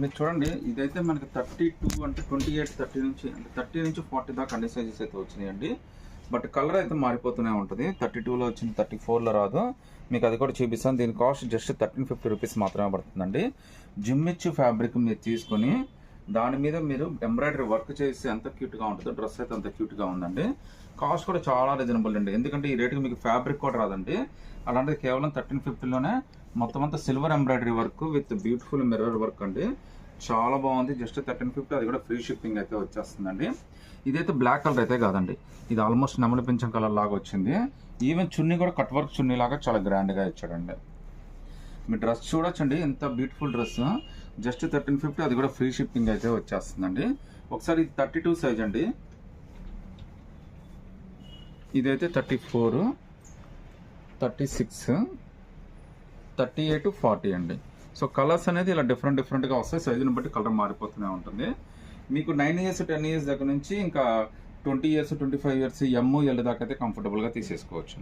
మీరు చూడండి, ఇదైతే మనకి 32 అంటే 28, 30 నుంచి అంటే 30 నుంచి 40 దాకా అన్ని సైజెస్ అయితే వచ్చినాయండి. బట్ కలర్ అయితే మారిపోతూనే ఉంటుంది. 32లో వచ్చింది 34లో రాదు. మీకు అది కూడా చూపిస్తాను. దీని కాస్ట్ జస్ట్ 1350 రూపీస్ మాత్రమే పడుతుందండి. జిమ్మిచ్చు ఫ్యాబ్రిక్ మీరు తీసుకొని దాని మీద మీరు ఎంబ్రాయిడరీ వర్క్ చేసి ఎంత క్యూట్గా ఉంటుందో డ్రెస్ అయితే అంత క్యూట్గా ఉందండి. కాస్ట్ కూడా చాలా రీజనబుల్ అండి. ఎందుకంటే ఈ రేటుకి మీకు ఫ్యాబ్రిక్ కూడా రాదండి. అలాంటిది కేవలం 1350లోనే మొత్తం అంతా silver embroidery work with beautiful mirror work అండి. చాలా బాగుంది. జస్ట్ 1350, అది కూడా ఫ్రీ షిప్పింగ్ అయితే వచ్చేస్తుందండి. ఇదైతే బ్లాక్ కలర్ అయితే కాదండి, ఇది ఆల్మోస్ట్ నెమలి పింఛం కలర్ లాగా వచ్చింది. ఈవెన్ చున్నీ కూడా కట్ వర్క్ చున్నీ లాగా చాలా గ్రాండ్గా ఇచ్చాడండి. మీ డ్రెస్ చూడొచ్చండి, ఎంత బ్యూటిఫుల్ డ్రెస్. జస్ట్ 1350, అది కూడా ఫ్రీ షిప్పింగ్ అయితే వచ్చేస్తుందండి. ఒకసారి ఇది 32 సైజ్ అండి, ఇదైతే 34, 36, 38, 40 అండి. సో కలర్స్ అనేది ఇలా డిఫరెంట్గా వస్తాయి. సైజుని బట్టి కలర్ మారిపోతూనే ఉంటుంది. మీకు 9 ఇయర్స్ 10 ఇయర్స్ దగ్గర నుంచి ఇంకా 20 ఇయర్స్ 25 ఇయర్స్ ఎల్ దాకా అయితే కంఫర్టబుల్గా తీసేసుకోవచ్చు.